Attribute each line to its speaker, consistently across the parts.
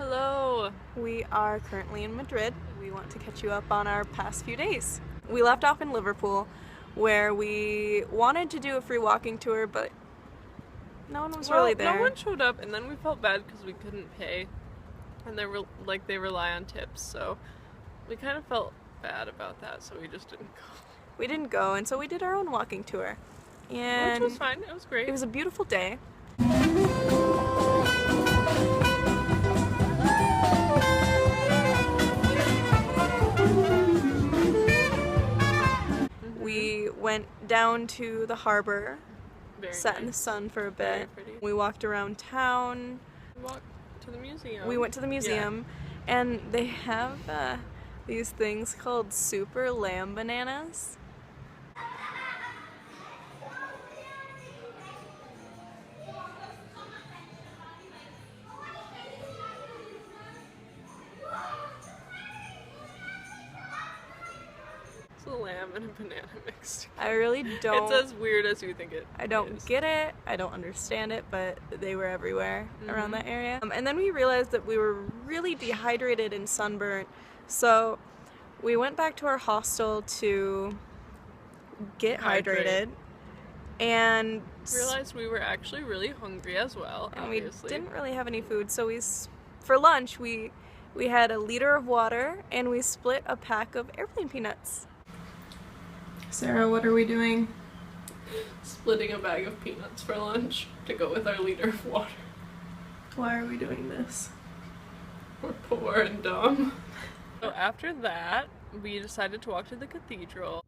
Speaker 1: Hello.
Speaker 2: We are currently in Madrid. We want to catch you up on our past few days. We left off in Liverpool, where we wanted to do a free walking tour, but no one was really there.
Speaker 1: No one showed up, and then we felt bad because we couldn't pay, and they rely on tips, so we kind of felt bad about that, so we just didn't go.
Speaker 2: We didn't go, and so we did our own walking tour. And
Speaker 1: which was fine. It was great.
Speaker 2: It was a beautiful day. We went down to the harbor, sat in the sun for a bit. We walked around town.
Speaker 1: We walked to the museum.
Speaker 2: We went to the museum, and they have these things called super lamb bananas.
Speaker 1: It's a lamb and a banana mixed.
Speaker 2: I really don't.
Speaker 1: It's as weird as you think it
Speaker 2: I don't
Speaker 1: is.
Speaker 2: get it. I don't understand it, but they were everywhere around that area. And then we realized that we were really dehydrated and sunburnt, so we went back to our hostel to get hydrated. And
Speaker 1: realized we were actually really hungry as well.
Speaker 2: And
Speaker 1: obviously.
Speaker 2: we didn't really have any food, so for lunch we had a liter of water and we split a pack of airplane peanuts. Sarah, what are we doing?
Speaker 1: Splitting a bag of peanuts for lunch to go with our liter of water.
Speaker 2: Why are we doing this?
Speaker 1: We're poor and dumb. So after that, we decided to walk to the cathedral.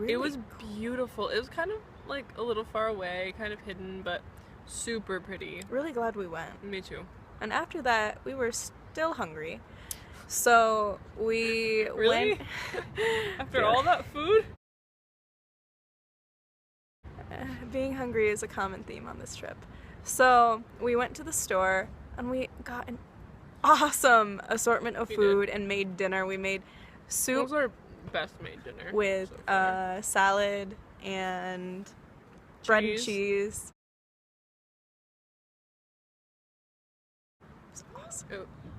Speaker 1: It was beautiful. It was kind of like a little far away, kind of hidden, but super pretty.
Speaker 2: Really glad we went.
Speaker 1: Me too.
Speaker 2: And after that, we were still hungry. So we went...
Speaker 1: After all that food?
Speaker 2: Being hungry is a common theme on this trip. So we went to the store and we got an awesome assortment of food and made dinner. We made soup.
Speaker 1: It was our best made dinner.
Speaker 2: With salad and bread and cheese.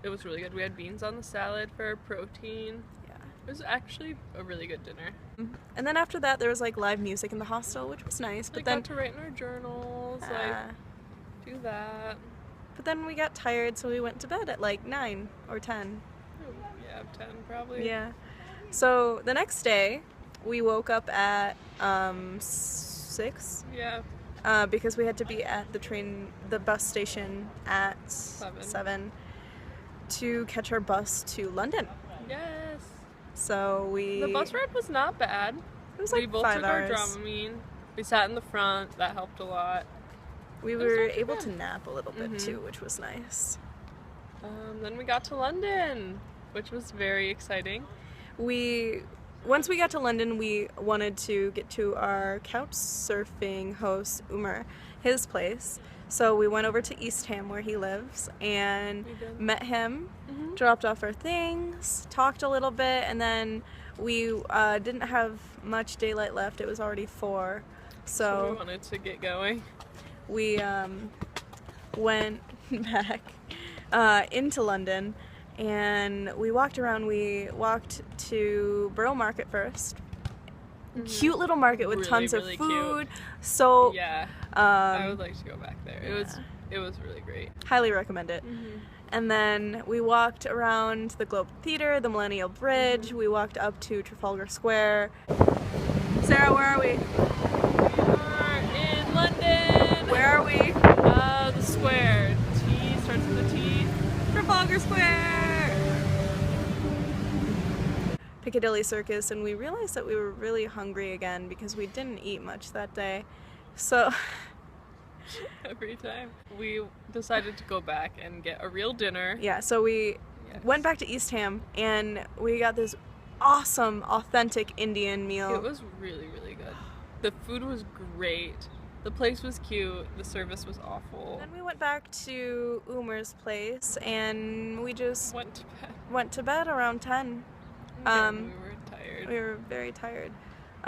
Speaker 1: It was really good. We had beans on the salad for protein.
Speaker 2: Yeah.
Speaker 1: It was actually a really good dinner.
Speaker 2: And then after that, there was like live music in the hostel, which was nice. But then
Speaker 1: got to write in our journals, do that.
Speaker 2: But then we got tired, so we went to bed at like 9 or 10.
Speaker 1: Yeah, 10 probably.
Speaker 2: Yeah. So the next day, we woke up at 6.
Speaker 1: Yeah.
Speaker 2: Because we had to be at the bus station at 7 to catch our bus to London.
Speaker 1: Yes.
Speaker 2: So
Speaker 1: the bus ride was not bad.
Speaker 2: It was like 5 hours.
Speaker 1: We both took our Dramamine. We sat in the front. That helped a lot.
Speaker 2: We were able to nap a little bit too, which was nice.
Speaker 1: Then we got to London, which was very exciting.
Speaker 2: Once we got to London, we wanted to get to our couch surfing host, Umar, his place. So we went over to East Ham, where he lives, and met him, dropped off our things, talked a little bit, and then we didn't have much daylight left. It was already 4. So
Speaker 1: we wanted to get going.
Speaker 2: We went back into London. And we walked around. We walked to Borough Market first. Cute little market with tons of food.
Speaker 1: Cute.
Speaker 2: So
Speaker 1: yeah, I would like to go back there.
Speaker 2: Yeah.
Speaker 1: It was really great.
Speaker 2: Highly recommend it. And then we walked around the Globe Theatre, the Millennial Bridge. We walked up to Trafalgar Square. Sarah, where are we?
Speaker 1: We are in London.
Speaker 2: Where are we?
Speaker 1: The square. T starts with a T.
Speaker 2: Trafalgar Square! Piccadilly Circus, and we realized that we were really hungry again because we didn't eat much that day. So
Speaker 1: every time we decided to go back and get a real dinner.
Speaker 2: Yeah, so we went back to East Ham and we got this awesome, authentic Indian meal.
Speaker 1: It was really, really good. The food was great. The place was cute. The service was awful.
Speaker 2: Then we went back to Umar's place and we just
Speaker 1: went to bed
Speaker 2: around 10.
Speaker 1: We were tired.
Speaker 2: We were very tired.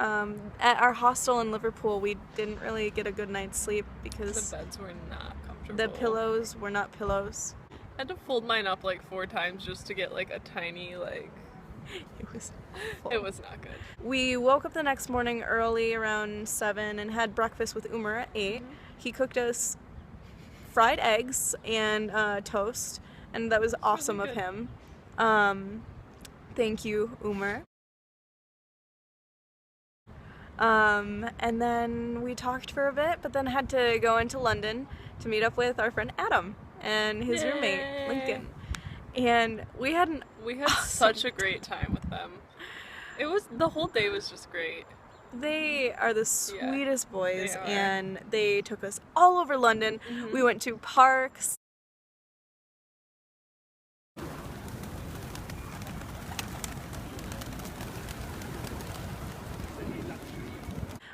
Speaker 2: At our hostel in Liverpool, we didn't really get a good night's sleep because
Speaker 1: The beds were not comfortable.
Speaker 2: the pillows were not pillows.
Speaker 1: I had to fold mine up like 4 times just to get like a tiny
Speaker 2: It was
Speaker 1: It was not good.
Speaker 2: We woke up the next morning early around 7 and had breakfast with Umar at 8. He cooked us fried eggs and toast, and that was awesome
Speaker 1: really
Speaker 2: of
Speaker 1: good.
Speaker 2: him. Thank you, Umar. And then we talked for a bit, but then had to go into London to meet up with our friend Adam and his roommate,
Speaker 1: Yay.
Speaker 2: Lincoln. And we had
Speaker 1: such a great time with them. The whole day was just great.
Speaker 2: They are the sweetest boys,
Speaker 1: they are.
Speaker 2: and they took us all over London.
Speaker 1: Mm-hmm.
Speaker 2: We went to parks.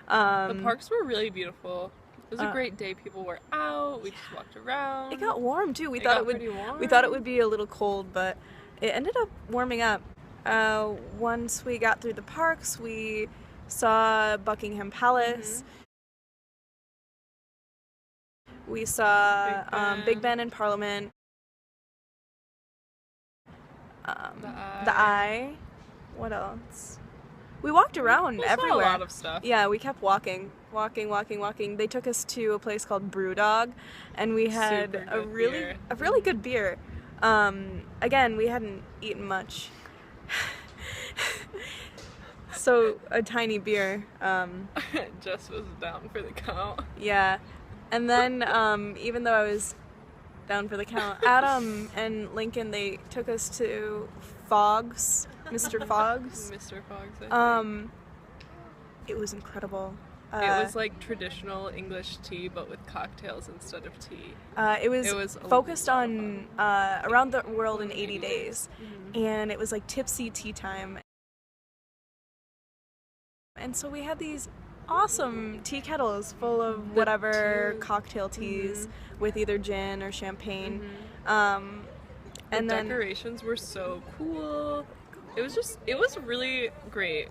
Speaker 1: The parks were really beautiful. It was a great day. People were out. We just walked around.
Speaker 2: It got warm too. We
Speaker 1: It
Speaker 2: thought
Speaker 1: got
Speaker 2: it would.
Speaker 1: pretty warm.
Speaker 2: We thought it would be a little cold, but it ended up warming up. Once we got through the parks, we saw Buckingham Palace. We saw Big Ben and Parliament. The Eye. What else? We walked around
Speaker 1: We saw
Speaker 2: everywhere.
Speaker 1: a lot of stuff.
Speaker 2: Yeah, we kept walking. They took us to a place called Brewdog, and we had
Speaker 1: Super
Speaker 2: a
Speaker 1: good
Speaker 2: really
Speaker 1: beer.
Speaker 2: good beer. Again, we hadn't eaten much, so a tiny beer.
Speaker 1: Jess was down for the count.
Speaker 2: Yeah, and then even though I was down for the count, Adam and Lincoln, they took us to Fogg's, Mr. Fogg's.
Speaker 1: Mr. Fogg's, I think.
Speaker 2: It was incredible.
Speaker 1: It was like traditional English tea, but with cocktails instead of tea.
Speaker 2: It was
Speaker 1: a
Speaker 2: focused
Speaker 1: lot of
Speaker 2: on around the world in 80 days, and it was like tipsy tea time. And so we had these awesome tea kettles full of whatever cocktail teas with either gin or champagne. And
Speaker 1: The
Speaker 2: then
Speaker 1: decorations were so cool. It was really great.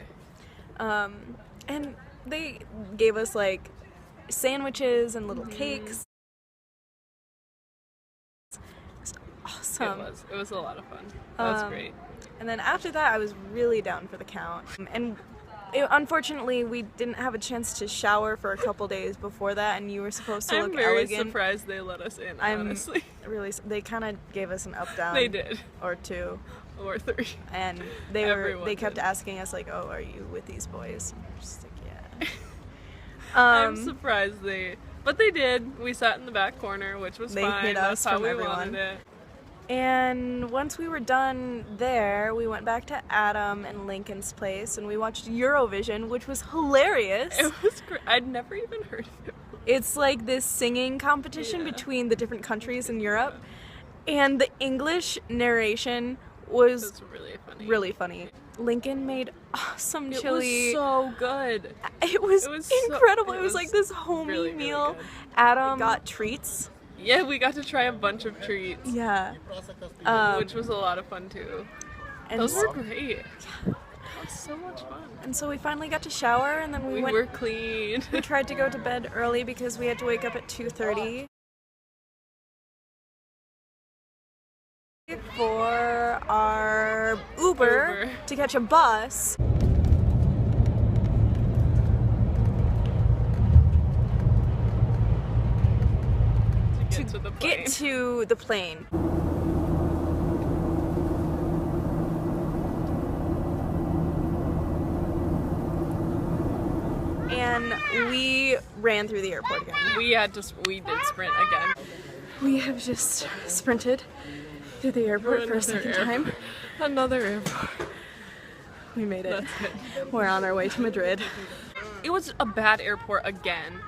Speaker 2: and they gave us like sandwiches and little cakes. It was awesome.
Speaker 1: It was a lot of fun. That was great.
Speaker 2: And then after that, I was really down for the count. And unfortunately, we didn't have a chance to shower for a couple days before that, and you were supposed to
Speaker 1: I'm
Speaker 2: look
Speaker 1: very
Speaker 2: elegant.
Speaker 1: surprised they let us in, honestly.
Speaker 2: They kind of gave us an up-down.
Speaker 1: They did.
Speaker 2: Or 2.
Speaker 1: Or 3.
Speaker 2: And
Speaker 1: Everyone
Speaker 2: they kept
Speaker 1: did.
Speaker 2: asking us like, "Oh, are you with these boys?" And we're just like, "Yeah."
Speaker 1: I'm surprised but they did. We sat in the back corner, which was
Speaker 2: They
Speaker 1: fine.
Speaker 2: hid
Speaker 1: That's
Speaker 2: us
Speaker 1: how
Speaker 2: from
Speaker 1: we
Speaker 2: everyone.
Speaker 1: wanted it.
Speaker 2: And once we were done there, we went back to Adam and Lincoln's place, and we watched Eurovision, which was hilarious.
Speaker 1: It was great. I'd never even heard of it.
Speaker 2: It's like this singing competition between the different countries in Europe, and the English narration was
Speaker 1: It was really funny.
Speaker 2: really funny. Lincoln made awesome
Speaker 1: It
Speaker 2: chili.
Speaker 1: was so good.
Speaker 2: It was incredible. It was like this homey
Speaker 1: really, really
Speaker 2: meal.
Speaker 1: good.
Speaker 2: Adam got treats.
Speaker 1: Yeah, we got to try a bunch of treats,
Speaker 2: Yeah.
Speaker 1: which was a lot of fun too.
Speaker 2: And
Speaker 1: Those were great. That was so much fun.
Speaker 2: And so we finally got to shower, and then
Speaker 1: We were clean.
Speaker 2: We tried to go to bed early because we had to wake up at 2:30 for our Uber to catch a bus.
Speaker 1: Get to the plane.
Speaker 2: Get to the plane. And we ran through the airport again.
Speaker 1: We did sprint again.
Speaker 2: We have just sprinted through the airport for a second time.
Speaker 1: Another airport.
Speaker 2: We made it.
Speaker 1: That's good.
Speaker 2: We're on our way to Madrid.
Speaker 1: It was a bad airport again,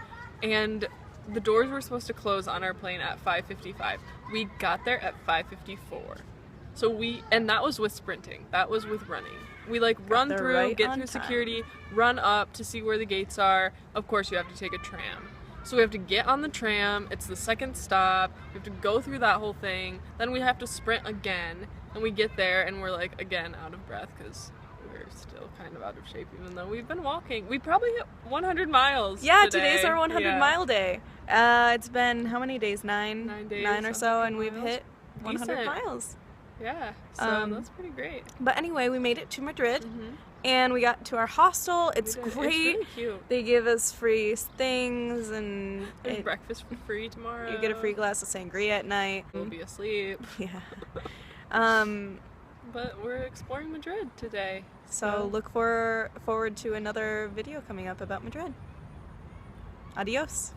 Speaker 1: and the doors were supposed to close on our plane at 5:55. We got there at 5:54. And that was with sprinting. That was with running. We run
Speaker 2: there
Speaker 1: through,
Speaker 2: right
Speaker 1: get
Speaker 2: on
Speaker 1: through
Speaker 2: time.
Speaker 1: security, run up to see where the gates are. Of course, you have to take a tram. So we have to get on the tram. It's the second stop. We have to go through that whole thing. Then we have to sprint again, and we get there and we're again out of breath because we're we're still kind of out of shape, even though we've been walking. We probably hit 100 miles.
Speaker 2: Yeah,
Speaker 1: today.
Speaker 2: today's our 100-mile day. It's been how many days? 9
Speaker 1: days,
Speaker 2: or so, and we've
Speaker 1: miles.
Speaker 2: hit 100
Speaker 1: Decent.
Speaker 2: miles.
Speaker 1: Yeah, so that's pretty great.
Speaker 2: But anyway, we made it to Madrid,
Speaker 1: Mm-hmm.
Speaker 2: and we got to our hostel. It's
Speaker 1: We did.
Speaker 2: great.
Speaker 1: It's really cute.
Speaker 2: They give us free things, and
Speaker 1: There's breakfast for free tomorrow.
Speaker 2: you get a free glass of sangria at night.
Speaker 1: We'll be asleep.
Speaker 2: Yeah.
Speaker 1: But we're exploring Madrid today.
Speaker 2: So look forward to another video coming up about Madrid. Adios.